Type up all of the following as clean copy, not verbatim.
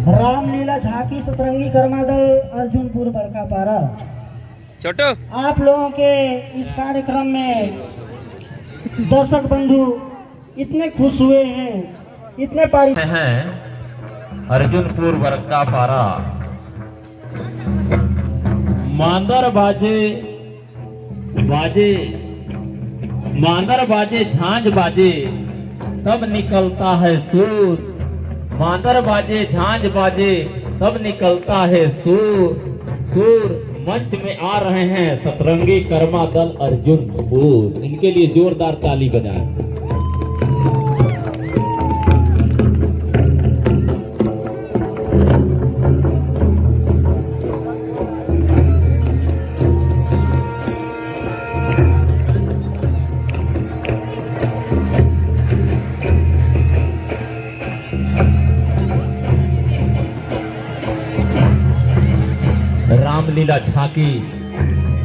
रामलीला झांकी सतरंगी कर्मादल अर्जुनपुर बड़का पारा। छोटू आप लोगों के इस कार्यक्रम में दर्शक बंधु इतने खुश हुए हैं, इतने पारी हैं अर्जुनपुर बड़का पारा। मांदर बाजे बाजे मांदर बाजे झांझ बाजे तब निकलता है सूर। मांदर बाजे झांझ बाजे तब निकलता है सूर। मंच में आ रहे हैं सतरंगी कर्मा दल अर्जुनपुर। इनके लिए जोरदार ताली बजाएं। रामलीला झांकी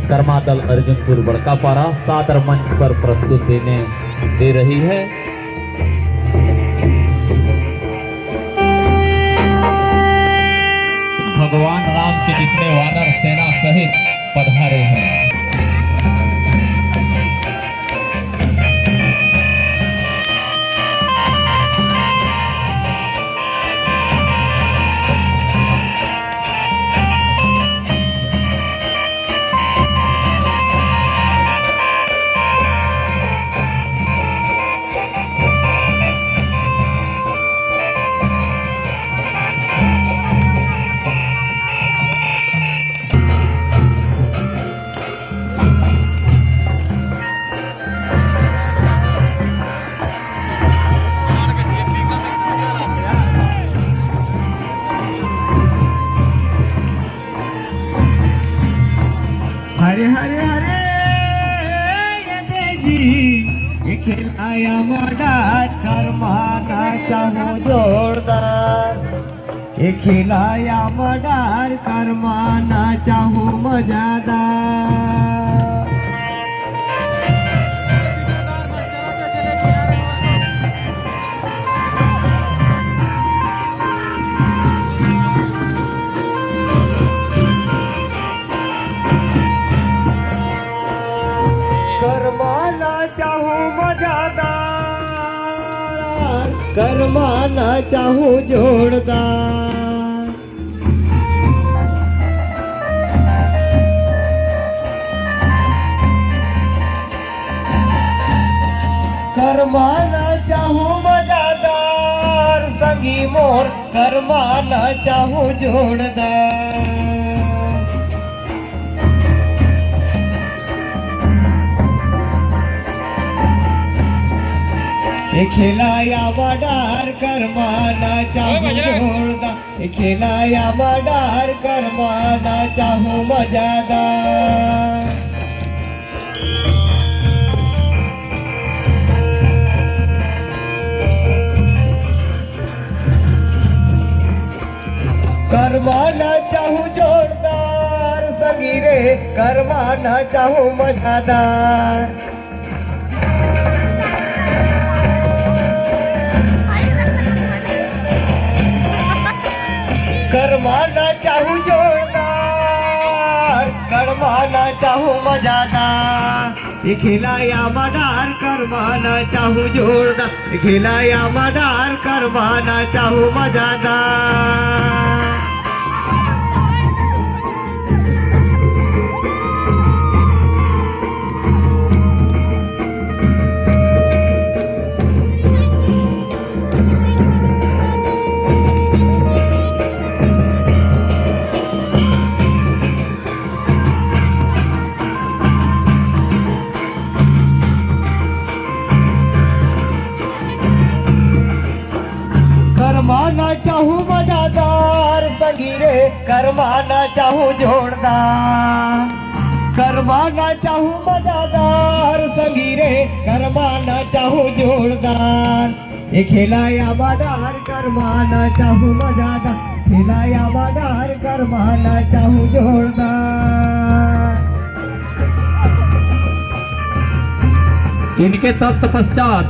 कर्मादल अर्जुनपुर बड़का पारा सादर मंच पर प्रस्तुत दे रही है। भगवान राम के जितने वानर सेना सहित पधारे हैं। हरे हरे हरे ये जी खिलाया मदद कर्माना चाहूँ जोरदार। ये खिलाया मदद कर्माना चाहूँ मजादार। करमाना चाहूँ जोरदार। करमाना चाहूँ मजादार संगी मोर करमाना चाहूँ जोरदार। खिलाया मडार करमाना चाहूँ जोरदार। खिलाया मडार करमाना चाहूँ मजादार। करमाना चाहूँ जोरदार सगीरे करमाना चाहूँ मजादार। करमाना चाहूँ जोरदार करमाना चाहूँ मजादार। खिलाया मडार करमाना चाहूँ जोरदार। खिलाया मडार करमाना चाहूँ मजादार। करमाना चाहूँ मजादार सगीरे करमाना चाहूँ जोरदार। करमाना चाहूँ मजादार सगीरे करमाना चाहूँ जोरदार। खिलाया मडार करमाना चाहूँ मजादार। खिलाया मडार करमाना चाहूँ जोरदार। इनके तत्पश्चात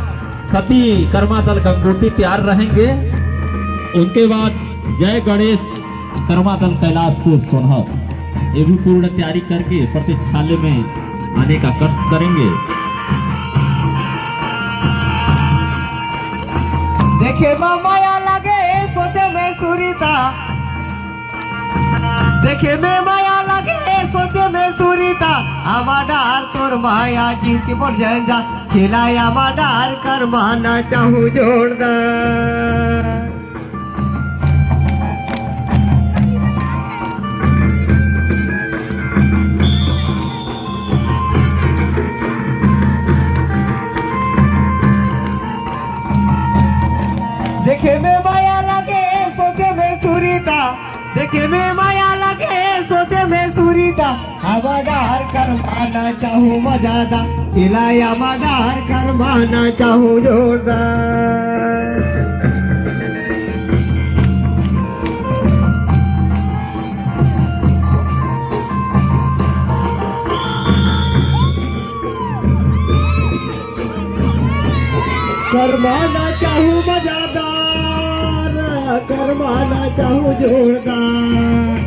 सती कर्मादल गंगोटी तैयार रहेंगे। उनके बाद जय गणेश कर्मातन कैलाशपुर सोनहर ये भी पूर्ण तैयारी करके प्रतीक्षालय में आने का कष्ट करेंगे। देखे माया लगे सोचे में सुरीता, देखे में माया लगे सोचे में सुरीता, आमाडार तोर माया जीव के बोल जा खिलाया आमाडार कर माना चाहूँ जोरदार। देखे में माया लगे सोचे में सुरीता, देखे में माया लगे सोचे में सुरीता, आमाडार कर माना चाहूँ मजादा खिलाया आमाडार कर माना चाहूँ जोरदार। करमाना चाहूँ मजादार, करमाना चाहूँ जोरदार,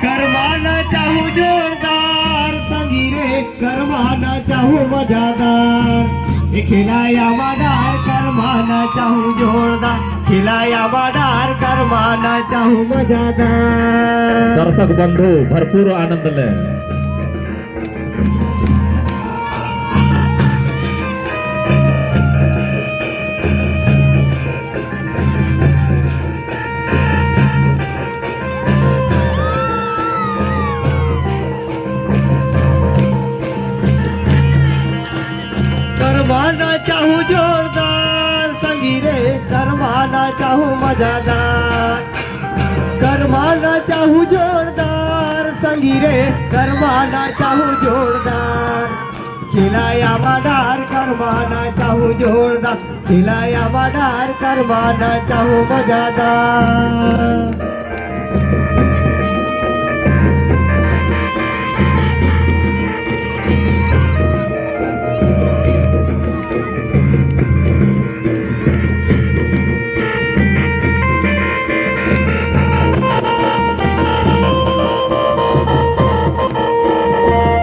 करमाना चाहूँ जोरदार संगीरे, करमाना चाहूँ मजादार, खिलाया मडार करमाना चाहूँ जोरदार, खिलाया मडार करमाना चाहूँ मजादार। दर्शक बंधु भरपूर आनंद ले। करमाना चाहूँ जोरदार संगीरे, करमाना चाहूँ मजादार, करमाना चाहूँ जोरदार संगीरे, करमाना चाहूँ जोरदार, खिलाया मडार करमाना चाहूँ जोरदार, खिलाया मडार करमाना चाहूँ मजादार।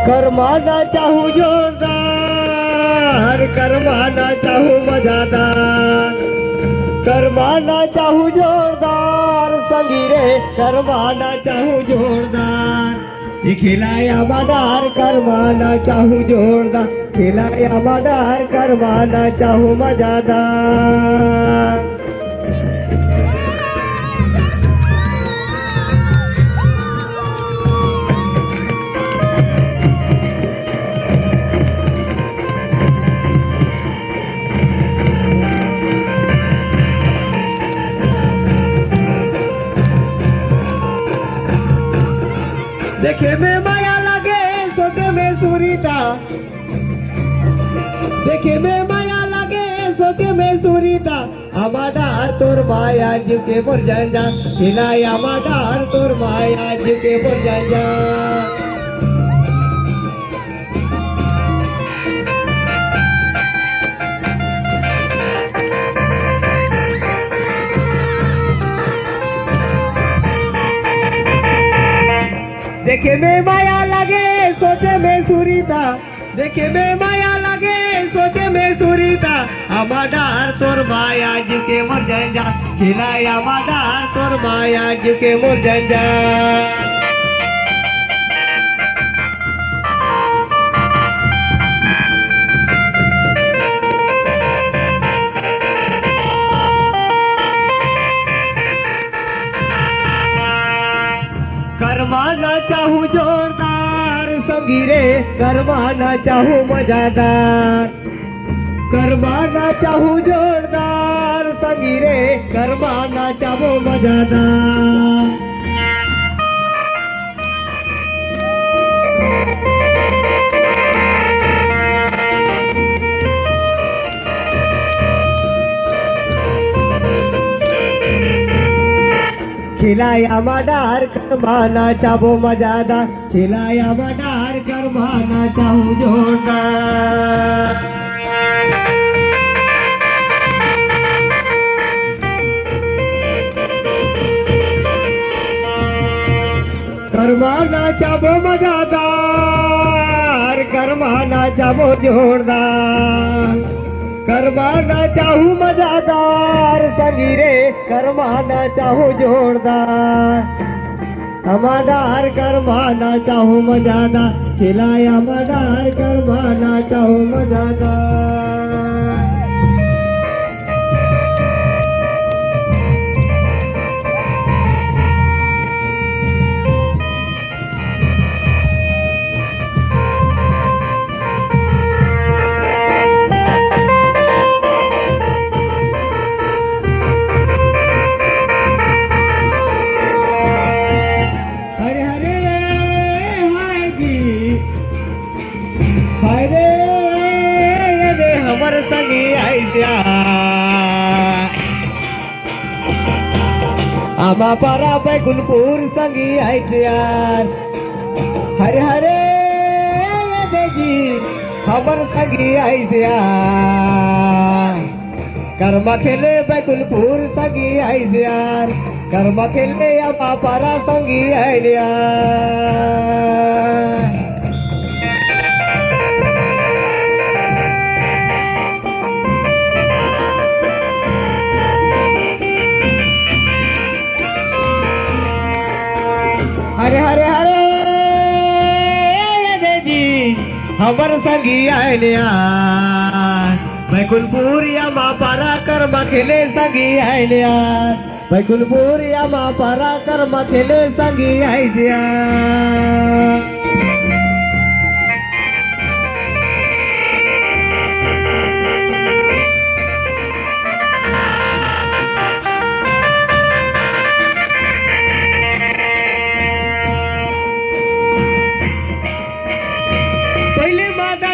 करमाना चाहूँ जोरदार, करमाना चाहूँ मजादार, करमाना चाहूँ जोरदार संगीरे, करमाना चाहूँ जोरदार, खिलाया मडार करमाना चाहूँ जोरदार, खिलाया मडार करमाना चाहूँ मजादार। देखे में माया लगे सोचे में सुरीता, देखे में माया लगे सोचे में सुरीता, आमाडार तोर माया जीव के बोल जा खिलाया आमाडार तोर माया जीव के बोल जा। देखे में माया लगे सोचे में सुरीता, देखे में माया लगे सोचे में सुरीता, आमाडार तोर माया जीव के मोर जा खिलाया आमाडार तोर माया जीव के मोर जा। करमाना चाहूँ जोरदार संगीरे, करमाना चाहूँ मजादार, करमाना चाहूँ जोरदार संगीरे, करमाना चाहूँ मजादार। खिलाया मडार करमाना चाहूँ मजादार, खिलाया मडार करमाना चाहूँ जोरदार। करमानाचा बो मजादार करमानाचा बो जोरदार करमानाचा हूँ मजादार संगी रे करमानाचा हूँ जोरदार अमादार करमानाचा हूँ मजादार खिलाया अमादार करमानाचा हूँ मजादार हमर संगी आइया आमा पारा बैकुलपुर संगी आइया हरे हरे देजी हमर संगी आइया कर्मा खेले बैकुलपुर संगी आइया कर्मा खेले आमा पारा संगी आइया हरे हरे हरे देजी हमर संगी आइलिया बैकुलपुर या मापारा कर्म खेले संगी आइलिया बैकुलपुर या मापारा कर्म खेले संगी आइलिया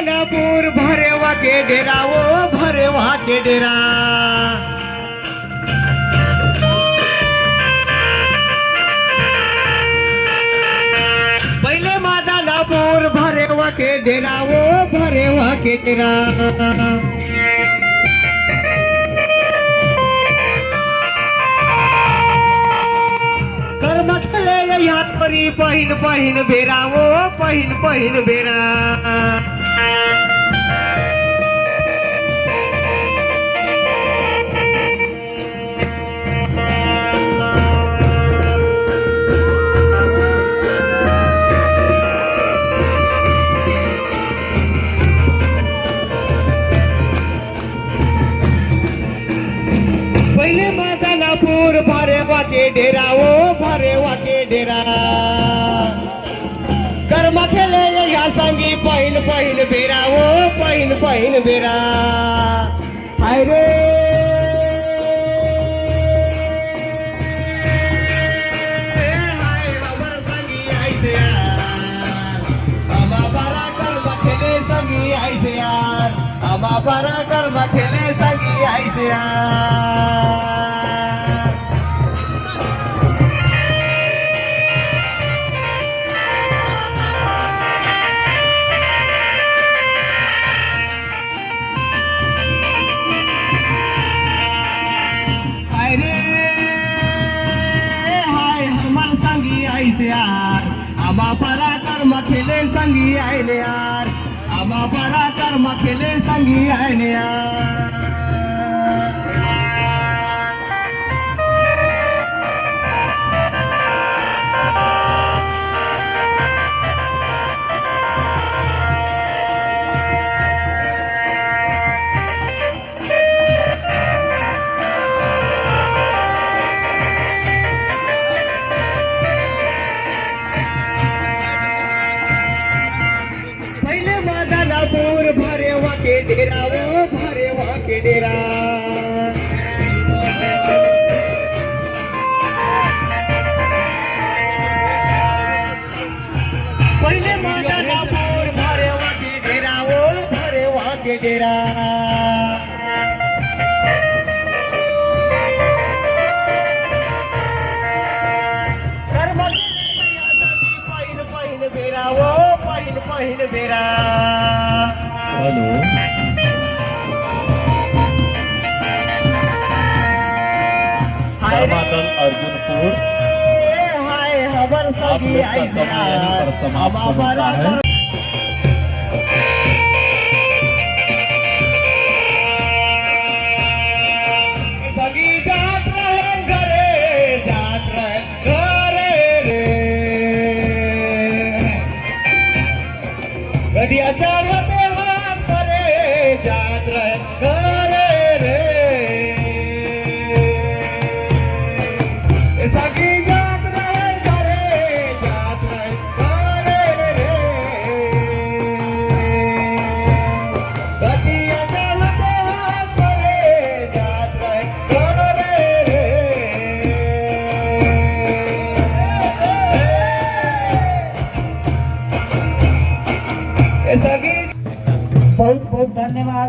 भरेवा के डेरा वो भरेवा के डेरा पहले मादानापुर भरेवा के डेरा वो भरेवा के डेरा कर्म खेले यहाँ परी पहिन पहिन बेरा वो पहिन पहिन बेरा पहले मादानापुर भरेवा के डेरा वो भरेवा के डेरा कर्म खेले यहाँ संगी पहिन पहिन बेरा वो पहिन पहिन बेरा हाय रे हाय हमर संगी आइते यार अमा पारा कर्म खेले संगी आइते यार अमा पारा कर्म खेले संगी आइते यार यार आमा पारा कर्म खेले संगी आइले यार आमा पारा कर्म खेले संगी आइले यार भरेवा के डेरा वो भरेवा के डेरा पहले मादानापुर भरेवा के डेरा वो भरेवा के डेरा कर्म पहिन पहिन बेरा वो पहिन पहिन बेरा हेलो हाय रे अर्जुनपुर हाय हबर सगी आप लोग का समय यहीं पर समाप्त होता है। सगी जात रहे घरे, जात रहे घरे रे, गडिया चढ़ते हाथ करे, जात रहे घरे रे, सगी जात रहे घरे, जात रहे घरे रे, गडिया चढ़ते हाथ करे, जात रहे घरे रे, सगी बहुत बहुत धन्यवाद।